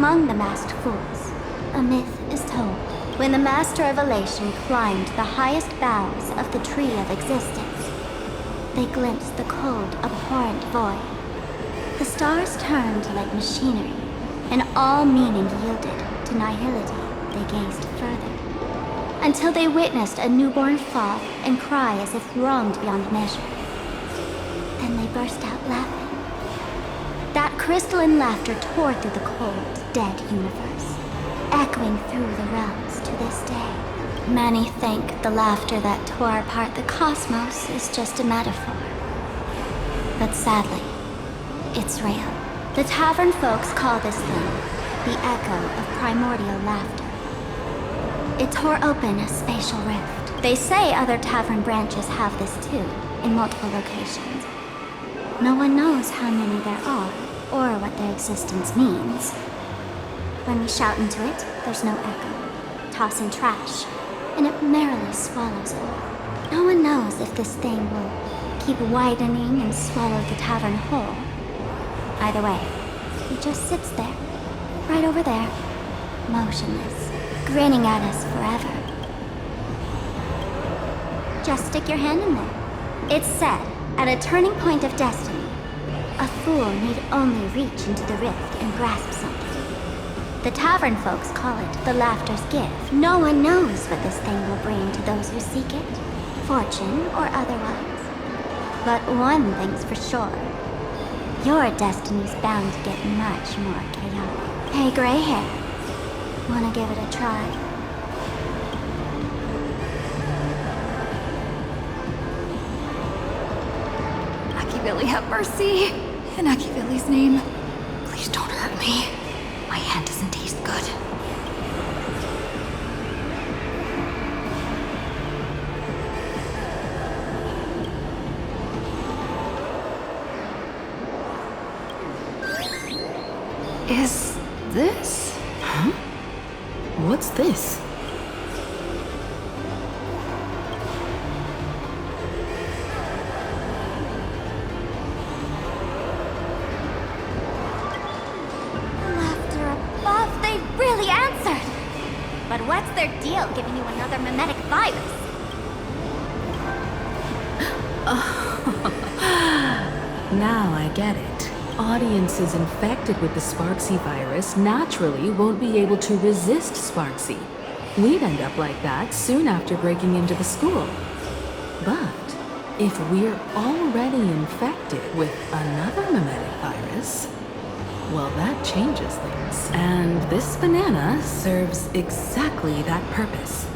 Among the masked fools, a myth is told. When the Master of Elation climbed the highest boughs of the Tree of Existence, they glimpsed the cold, abhorrent void. The stars turned like machinery, and all meaning yielded to nihility. They gazed further, until they witnessed a newborn fall and cry as if wronged beyond measure. Then they burst out laughing. That crystalline laughter tore through the cold, dead universe, echoing through the realms to this day. Many think the laughter that tore apart the cosmos is just a metaphor. But sadly, it's real. The tavern folks call this thing the echo of primordial laughter. It tore open a spatial rift. They say other tavern branches have this too, in multiple locations. No one knows how many there are, or what their existence means. When we shout into it, there's no echo. Toss in trash, and it merrily swallows it. No one knows if this thing will keep widening and swallow the tavern whole. Either way, it just sits there, right over there, motionless, grinning at us forever. Just stick your hand in there. It's said, at a turning point of destiny, a fool need only reach into the rift and grasp something. The tavern folks call it the laughter's gift. No one knows what this thing will bring to those who seek it, fortune or otherwise. But one thing's for sure. Your destiny's bound to get much more chaotic. Hey, gray hair. Wanna give it a try? Billy, have mercy. In Akivilli's name, please don't hurt me. My hand doesn't taste good. Is this? Huh? What's this? But what's their deal giving you another mimetic virus? Now I get it. Audiences infected with the Sparksy virus naturally won't be able to resist Sparksy. We'd end up like that soon after breaking into the school. But if we're already infected with another mimetic virus, well, that changes things. And this banana serves exactly that purpose.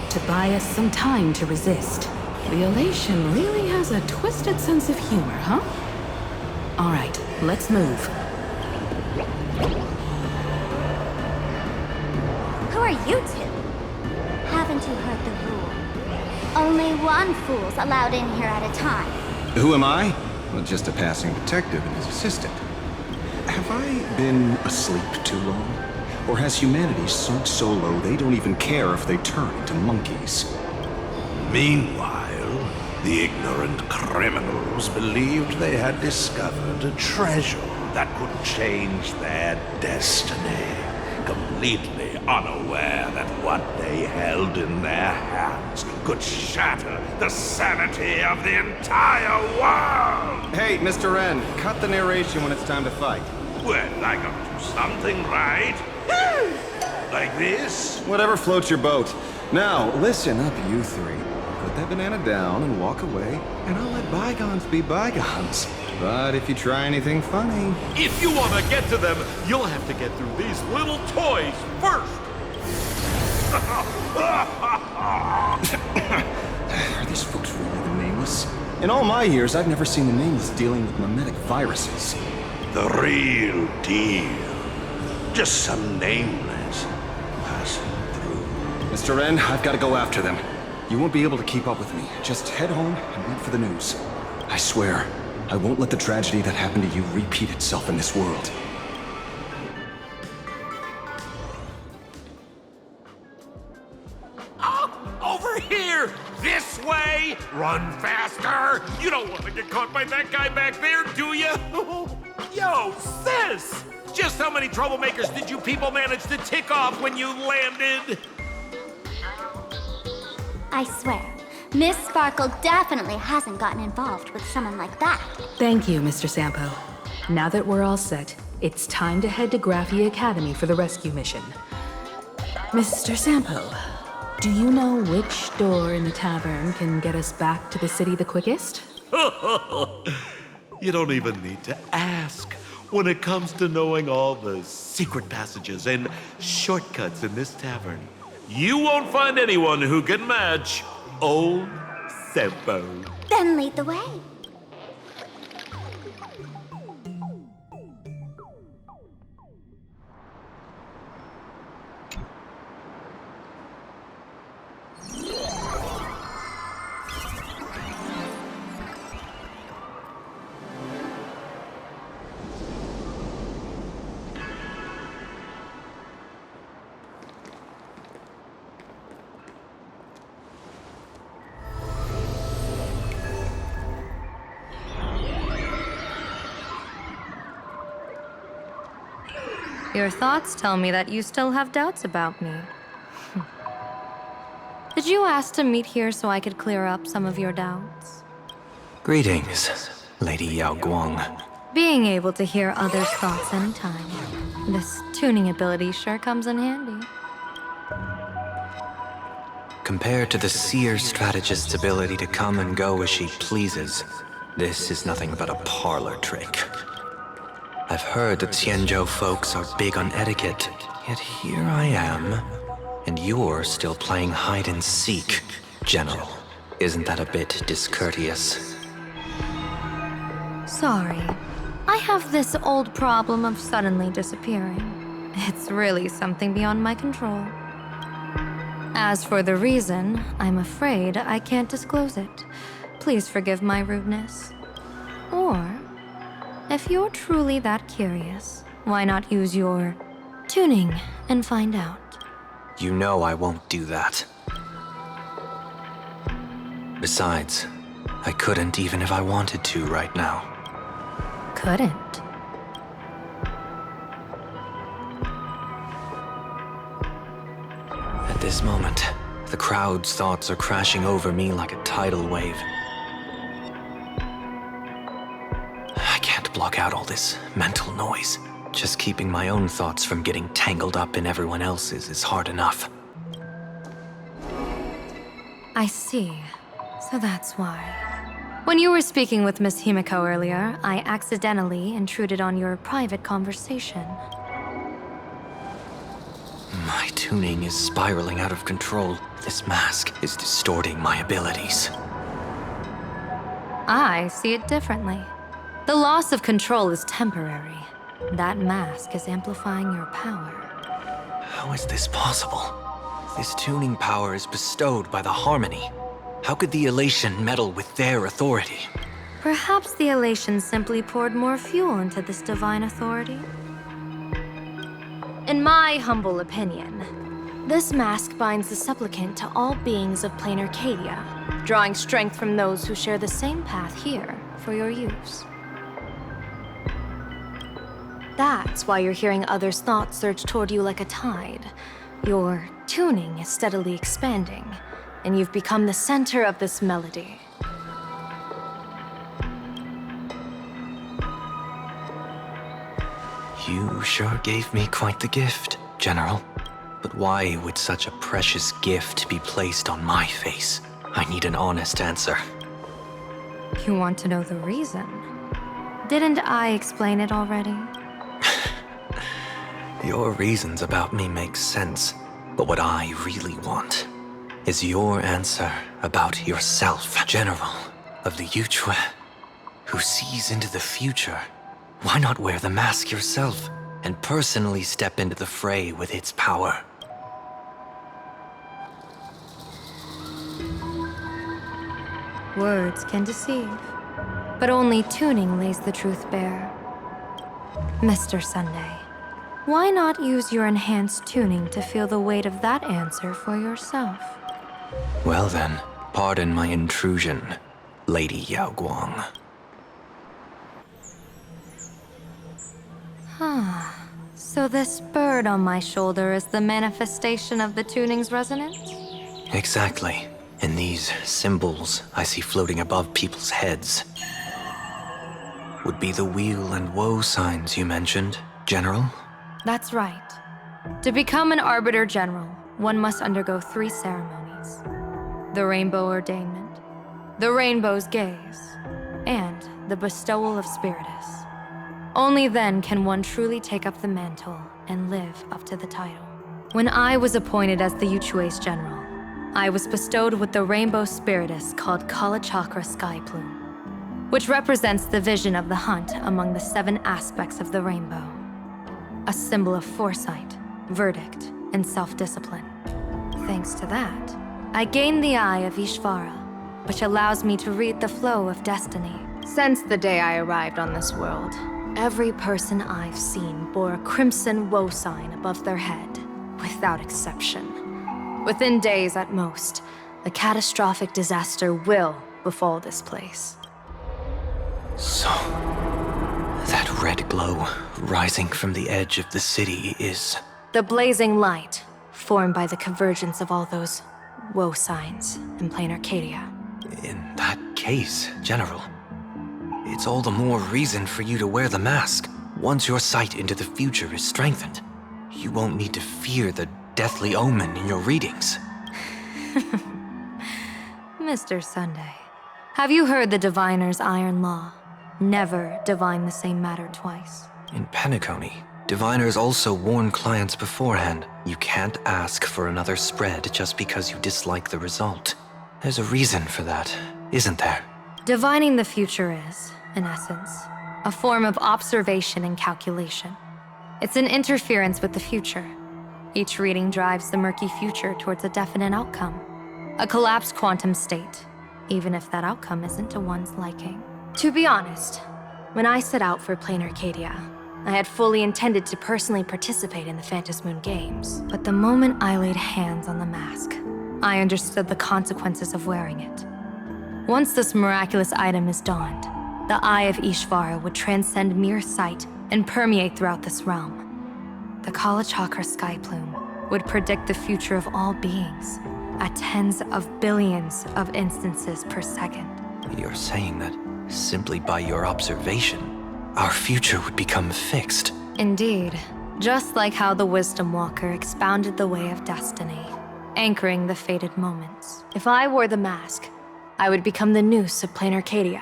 To buy us some time to resist. The Elation really has a twisted sense of humor, huh? All right, let's move. Who are you two? Haven't you heard the rule? Only one fool's allowed in here at a time. Who am I? Well, just a passing detective and his assistant. Have I been asleep too long? Or has humanity sunk so low they don't even care if they turn into monkeys? Meanwhile, the ignorant criminals believed they had discovered a treasure that could change their destiny, completely unaware that what they held in their hands could shatter the sanity of the entire world! Hey, Mr. Wren, cut the narration when it's time to fight. Well, I gotta do something, right? Like this? Whatever floats your boat. Now, listen up, you three. Put that banana down and walk away, and I'll let bygones be bygones. But if you try anything funny... If you want to get to them, you'll have to get through these little toys first! Are these folks really the Nameless? In all my years, I've never seen the Nameless dealing with mimetic viruses. The real deal. Just some nameless passing through. Mr. Wren, I've got to go after them. You won't be able to keep up with me. Just head home and wait for the news. I swear, I won't let the tragedy that happened to you repeat itself in this world. Over here! This way! Run faster! You don't want to get caught by that guy back there, do you? Yo, sis! Just how many troublemakers did you people manage to tick off when you landed? I swear, Miss Sparkle definitely hasn't gotten involved with someone like that. Thank you, Mr. Sampo. Now that we're all set, it's time to head to Graffy Academy for the rescue mission. Mr. Sampo, do you know which door in the tavern can get us back to the city the quickest? You don't even need to ask. When it comes to knowing all the secret passages and shortcuts in this tavern, you won't find anyone who can match old Sampo. Then lead the way. Your thoughts tell me that you still have doubts about me. Did you ask to meet here so I could clear up some of your doubts? Greetings, Lady Yao Guang. Being able to hear others' thoughts anytime. This tuning ability sure comes in handy. Compared to the seer strategist's ability to come and go as she pleases, this is nothing but a parlor trick. I've heard that Xianzhou folks are big on etiquette, yet here I am, and you're still playing hide and seek, General. Isn't that a bit discourteous? Sorry. I have this old problem of suddenly disappearing. It's really something beyond my control. As for the reason, I'm afraid I can't disclose it. Please forgive my rudeness. Or, if you're truly that curious, why not use your tuning and find out? You know I won't do that. Besides, I couldn't even if I wanted to right now. Couldn't. At this moment, the crowd's thoughts are crashing over me like a tidal wave. I can't block out all this mental noise. Just keeping my own thoughts from getting tangled up in everyone else's is hard enough. I see. So that's why. When you were speaking with Miss Himiko earlier, I accidentally intruded on your private conversation. My tuning is spiraling out of control. This mask is distorting my abilities. I see it differently. The loss of control is temporary. That mask is amplifying your power. How is this possible? This tuning power is bestowed by the Harmony. How could the elation meddle with their authority? Perhaps the elation simply poured more fuel into this divine authority? In my humble opinion, this mask binds the supplicant to all beings of plain Arcadia, drawing strength from those who share the same path here for your use. That's why you're hearing others' thoughts surge toward you like a tide. Your tuning is steadily expanding, and you've become the center of this melody. You sure gave me quite the gift, General. But why would such a precious gift be placed on my face? I need an honest answer. You want to know the reason? Didn't I explain it already? Your reasons about me make sense, but what I really want is your answer about yourself, General of the Yuchue, who sees into the future. Why not wear the mask yourself and personally step into the fray with its power? Words can deceive, but only tuning lays the truth bare. Mr. Sunday, why not use your enhanced tuning to feel the weight of that answer for yourself? Well then, pardon my intrusion, Lady Yao Guang. So this bird on my shoulder is the manifestation of the tuning's resonance? Exactly. And these symbols I see floating above people's heads would be the weal and woe signs you mentioned, General? That's right. To become an Arbiter General, one must undergo 3 ceremonies. The Rainbow Ordainment, the Rainbow's Gaze, and the Bestowal of Spiritus. Only then can one truly take up the mantle and live up to the title. When I was appointed as the Yuchue's General, I was bestowed with the Rainbow Spiritus called Kalachakra Sky Plume, which represents the vision of the hunt among the 7 aspects of the rainbow. A symbol of foresight, verdict, and self-discipline. Thanks to that, I gained the Eye of Ishvara, which allows me to read the flow of destiny. Since the day I arrived on this world, every person I've seen bore a crimson woe sign above their head, without exception. Within days at most, a catastrophic disaster will befall this place. So, that red glow rising from the edge of the city is... The blazing light, formed by the convergence of all those woe signs in plain Arcadia. In that case, General, it's all the more reason for you to wear the mask. Once your sight into the future is strengthened, you won't need to fear the deathly omen in your readings. Mr. Sunday, have you heard the diviner's iron law? Never divine the same matter twice. In Penacony, diviners also warn clients beforehand. You can't ask for another spread just because you dislike the result. There's a reason for that, isn't there? Divining the future is, in essence, a form of observation and calculation. It's an interference with the future. Each reading drives the murky future towards a definite outcome. A collapsed quantum state, even if that outcome isn't to one's liking. To be honest, when I set out for Plain Arcadia, I had fully intended to personally participate in the Phantom Moon Games. But the moment I laid hands on the mask, I understood the consequences of wearing it. Once this miraculous item is donned, the Eye of Ishvara would transcend mere sight and permeate throughout this realm. The Kalachakra Sky Plume would predict the future of all beings at tens of billions of instances per second. You're saying that simply by your observation, our future would become fixed. Indeed, just like how the Wisdom Walker expounded the way of destiny, anchoring the fated moments. If I wore the mask, I would become the noose of Plain Arcadia,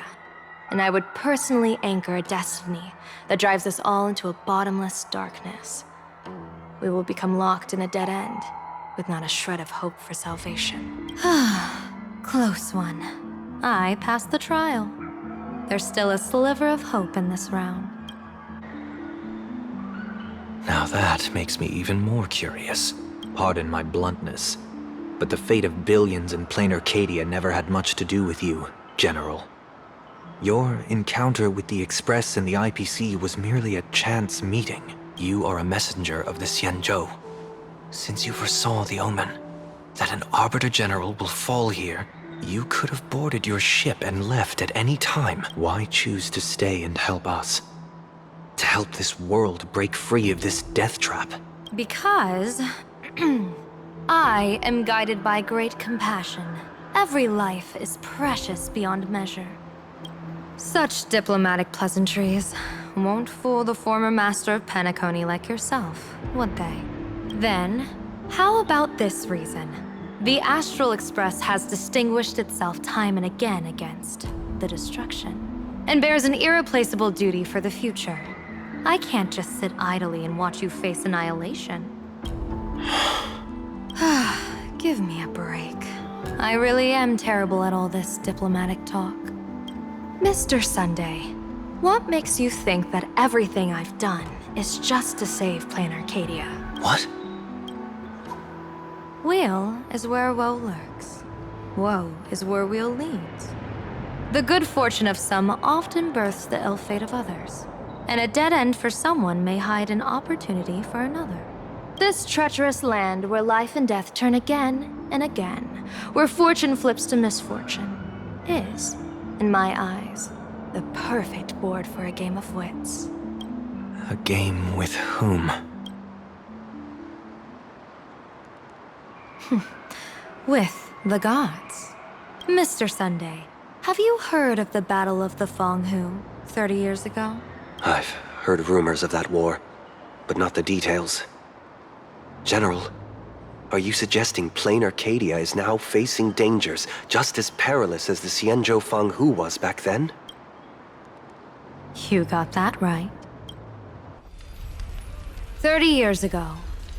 and I would personally anchor a destiny that drives us all into a bottomless darkness. We will become locked in a dead end, with not a shred of hope for salvation. Close one. I passed the trial. There's still a sliver of hope in this round. Now that makes me even more curious. Pardon my bluntness, but the fate of billions in Plain Arcadia never had much to do with you, General. Your encounter with the Express and the IPC was merely a chance meeting. You are a messenger of the Xianzhou. Since you foresaw the omen, that an Arbiter General will fall here, you could have boarded your ship and left at any time. Why choose to stay and help us? To help this world break free of this death trap? Because I am guided by great compassion. Every life is precious beyond measure. Such diplomatic pleasantries won't fool the former master of Penacony like yourself, would they? Then, how about this reason? The Astral Express has distinguished itself time and again against the destruction, and bears an irreplaceable duty for the future. I can't just sit idly and watch you face annihilation. Give me a break. I really am terrible at all this diplomatic talk. Mr. Sunday, what makes you think that everything I've done is just to save Plain Arcadia? What? Weal is where woe lurks. Woe is where weal leads. The good fortune of some often births the ill fate of others, and a dead end for someone may hide an opportunity for another. This treacherous land where life and death turn again and again, where fortune flips to misfortune, is, in my eyes, the perfect board for a game of wits. A game with whom? With the gods. Mr. Sunday, have you heard of the Battle of the Fonghu 30 years ago? I've heard rumors of that war, but not the details. General, are you suggesting plain Arcadia is now facing dangers just as perilous as the Xianzhou Fanghu was back then? You got that right. 30 years ago,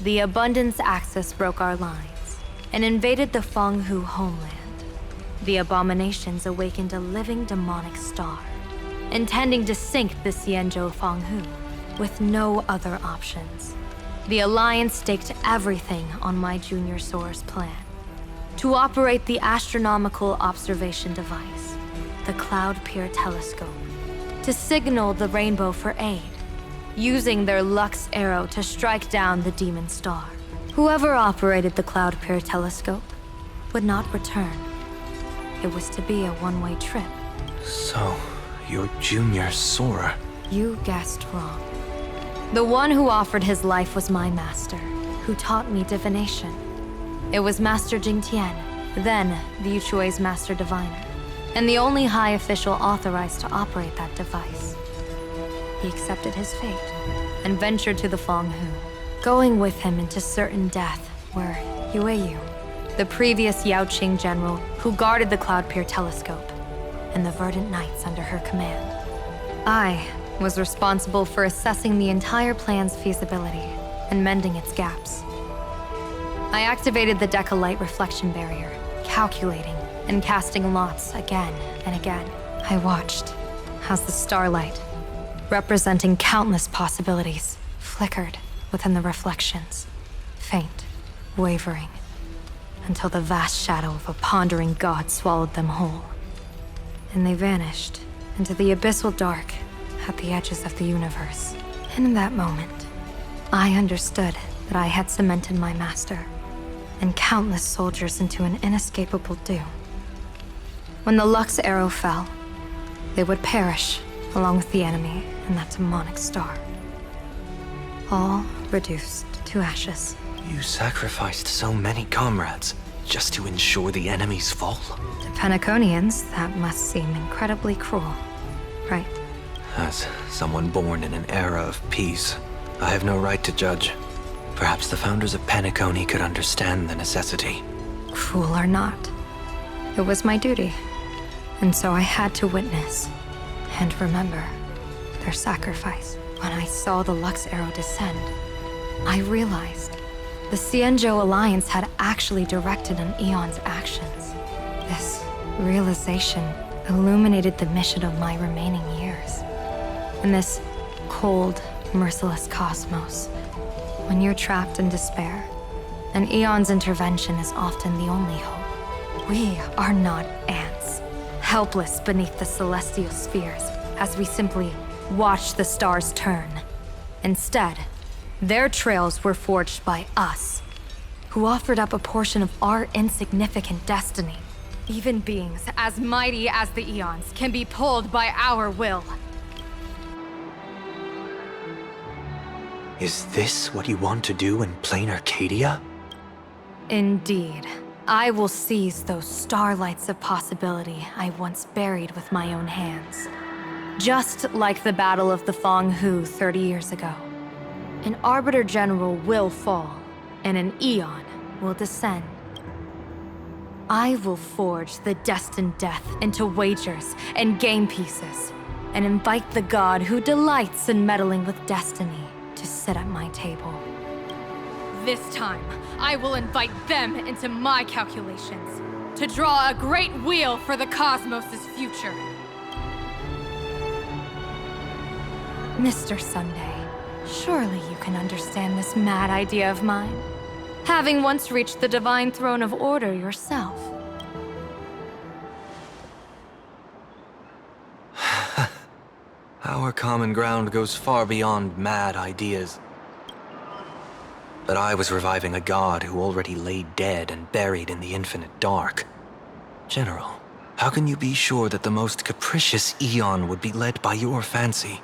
the Abundance Axis broke our lines and invaded the Fanghu homeland. The abominations awakened a living demonic star, intending to sink the Xianzhou Fanghu with no other options. The Alliance staked everything on my junior soar's plan to operate the astronomical observation device, the Cloud Pier telescope, to signal the rainbow for aid, using their Lux arrow to strike down the demon star. Whoever operated the Cloud Pier telescope would not return. It was to be a one-way trip. So, your junior soarer. You guessed wrong. The one who offered his life was my master, who taught me divination. It was Master Jingtian, then the Yuchui's Master Diviner, and the only high official authorized to operate that device. He accepted his fate and ventured to the Fanghu, going with him into certain death were Yueyu, the previous Yaoqing general who guarded the Cloud Pier telescope, and the Verdant Knights under her command. I was responsible for assessing the entire plan's feasibility and mending its gaps. I activated the Decalite reflection barrier, calculating and casting lots again and again. I watched as the starlight, representing countless possibilities, flickered within the reflections, faint, wavering, until the vast shadow of a pondering god swallowed them whole. And they vanished into the abyssal dark at the edges of the universe. And in that moment, I understood that I had cemented my master and countless soldiers into an inescapable doom. When the Lux arrow fell, they would perish along with the enemy and that demonic star. All reduced to ashes. You sacrificed so many comrades just to ensure the enemy's fall? To Penaconians, that must seem incredibly cruel, right? As someone born in an era of peace, I have no right to judge. Perhaps the founders of Penacony could understand the necessity. Cruel or not, it was my duty. And so I had to witness and remember their sacrifice. When I saw the Lux arrow descend, I realized the Xianzhou Alliance had actually directed an Eon's actions. This realization illuminated the mission of my remaining years. In this cold, merciless cosmos, when you're trapped in despair, an Eon's intervention is often the only hope. We are not ants, helpless beneath the celestial spheres as we simply watch the stars turn. Instead, their trails were forged by us, who offered up a portion of our insignificant destiny. Even beings as mighty as the Eons can be pulled by our will. Is this what you want to do in plain Arcadia? Indeed. I will seize those starlights of possibility I once buried with my own hands. Just like the Battle of the Fanghu 30 years ago. An Arbiter General will fall, and an Eon will descend. I will forge the destined death into wagers and game pieces, and invite the god who delights in meddling with destiny to sit at my table. This time, I will invite them into my calculations, to draw a great wheel for the cosmos' future. Mr. Sunday, surely you can understand this mad idea of mine, having once reached the divine throne of order yourself. Our common ground goes far beyond mad ideas. But I was reviving a god who already lay dead and buried in the infinite dark. General, how can you be sure that the most capricious Eon would be led by your fancy?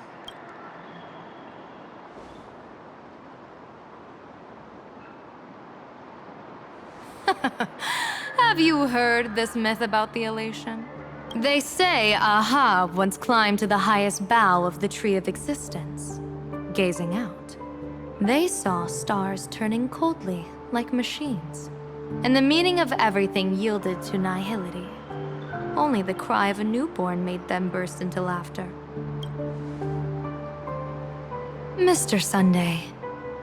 Have you heard this myth about the elation? They say Aha once climbed to the highest bough of the Tree of Existence. Gazing out, they saw stars turning coldly like machines, and the meaning of everything yielded to nihility. Only the cry of a newborn made them burst into laughter. Mr. Sunday,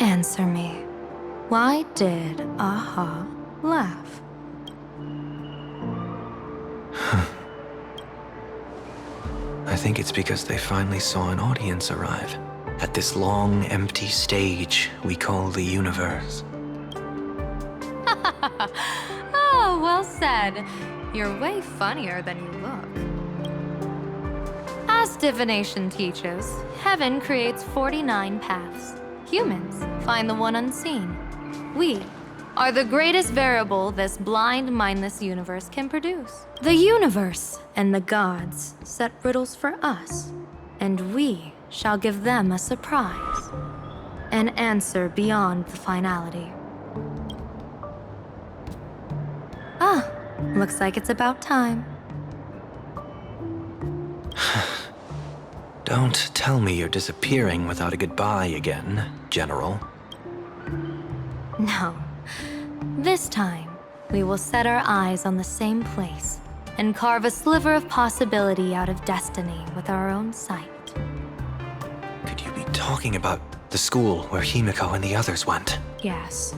answer me. Why did Aha laugh? I think it's because they finally saw an audience arrive at this long, empty stage we call the universe. Oh, well said. You're way funnier than you look. As divination teaches, heaven creates 49 paths. Humans find the one unseen. We are the greatest variable this blind, mindless universe can produce. The universe and the gods set riddles for us, and we shall give them a surprise, an answer beyond the finality. Ah, looks like it's about time. Don't tell me you're disappearing without a goodbye again, General. No. This time, we will set our eyes on the same place and carve a sliver of possibility out of destiny with our own sight. Could you be talking about the school where Himiko and the others went? Yes.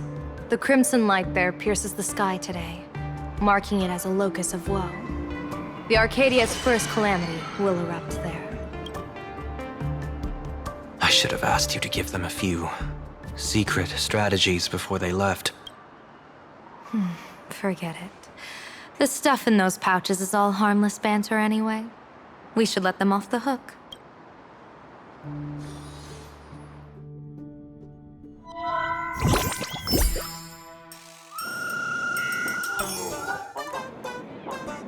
The crimson light there pierces the sky today, marking it as a locus of woe. The Arcadia's first calamity will erupt there. I should have asked you to give them a few secret strategies before they left. Forget it. The stuff in those pouches is all harmless banter anyway. We should let them off the hook.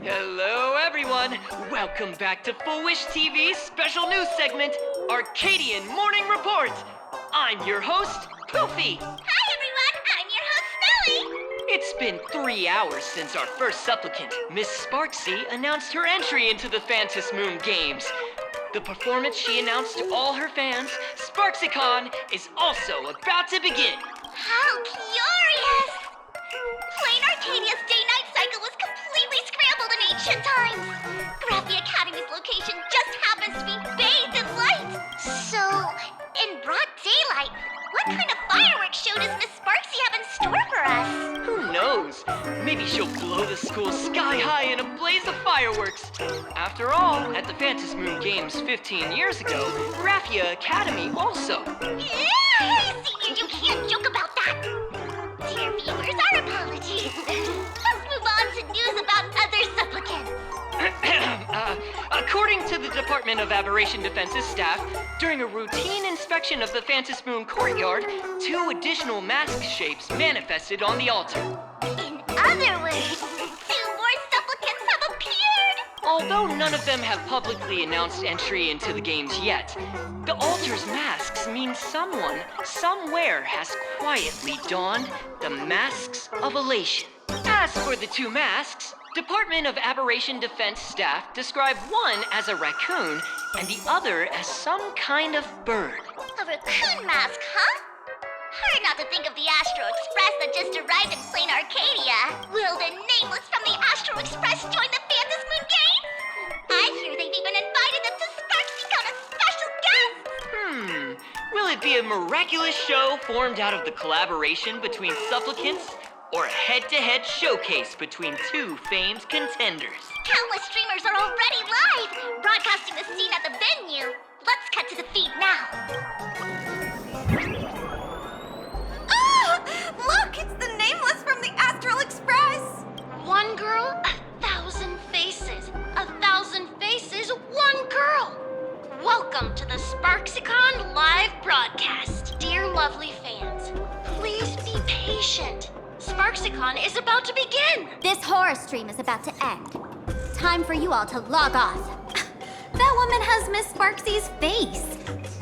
Hello, everyone! Welcome back to Full Wish TV's special news segment, Arcadian Morning Report! I'm your host, Poofy! Hi, everyone! I'm your host, Smelly! It's been 3 hours since our first supplicant, Miss Sparksy, announced her entry into the Phantom Moon Games. The performance she announced to all her fans, SparksyCon, is also about to begin. How curious! Plain Arcadia's day-night cycle was completely scrambled in ancient times. Graphia Academy's location just happens to be bathed in light. So, in broad daylight, what kind of fireworks show does Miss Sparksy have in store for us? Who knows? Maybe she'll blow the school sky high in a blaze of fireworks. After all, at the Phantom Moon Games 15 years ago, Graphia Academy also. Hey, Senior, you can't joke about that. Dear viewers, our apologies. Let's move on to news about other supplicants. According to the Department of Aberration Defense's staff, during a routine inspection of the Phantom Moon courtyard, 2 additional mask shapes manifested on the altar. In other words, 2 more supplicants have appeared. Although none of them have publicly announced entry into the games yet, the altar's masks mean someone, somewhere has quietly donned the masks of elation. As for the 2 masks, Department of Aberration Defense staff describe one as a raccoon and the other as some kind of bird. A raccoon mask, huh? Hard not to think of the Astro Express that just arrived in plain Arcadia. Will the nameless from the Astro Express join the Phantom Moon Games? I hear they've even invited them to SparksyCon as special guests. Will it be a miraculous show formed out of the collaboration between supplicants, or a head-to-head showcase between 2 famed contenders? Countless streamers are already live, broadcasting the scene at the venue. Let's cut to the feed now. Look, it's the nameless from the Astral Express! One girl, 1,000 faces. 1,000 faces, one girl. Welcome to the SparksyCon live broadcast. Dear lovely fans, please be patient. SparksyCon is about to begin. This horror stream is about to end. Time for you all to log off. That woman has Miss Sparksy's face.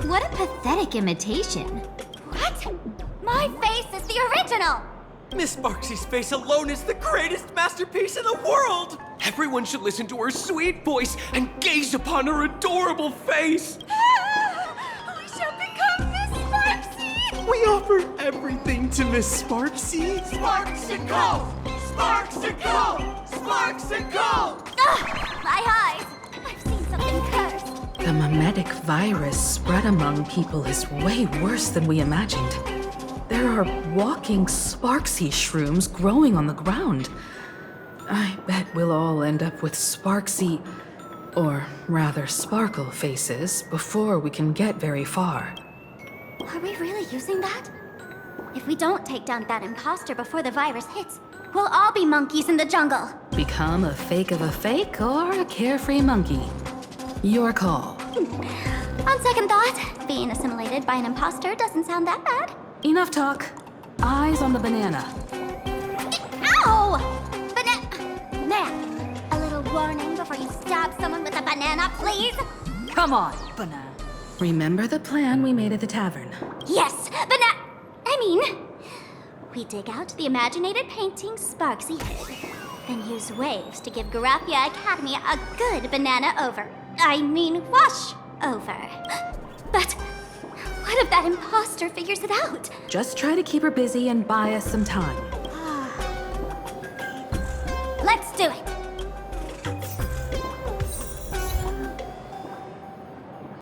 What a pathetic imitation. What? My face is the original! Miss Sparksy's face alone is the greatest masterpiece in the world! Everyone should listen to her sweet voice and gaze upon her adorable face! We shall become Miss Sparksy! We offer everything to Miss Sparksy. Sparksicle! Sparksicle! Sparksicle! My eyes! I've seen something cursed. The mimetic virus spread among people is way worse than we imagined. There are walking Sparksy shrooms growing on the ground. I bet we'll all end up with Sparksy, or rather Sparkle faces before we can get very far. Are we really using that? If we don't take down that imposter before the virus hits, we'll all be monkeys in the jungle. Become a fake of a fake or a carefree monkey. Your call. On second thought, being assimilated by an imposter doesn't sound that bad. Enough talk. Eyes on the banana. Ow! Ma'am, a little warning before you stab someone with a banana, please? Come on, banana. Remember the plan we made at the tavern? Yes, we dig out the imaginated painting Sparksy hid, then use waves to give Garafia Academy a good banana wash over. But what if that imposter figures it out? Just try to keep her busy and buy us some time. Let's do it.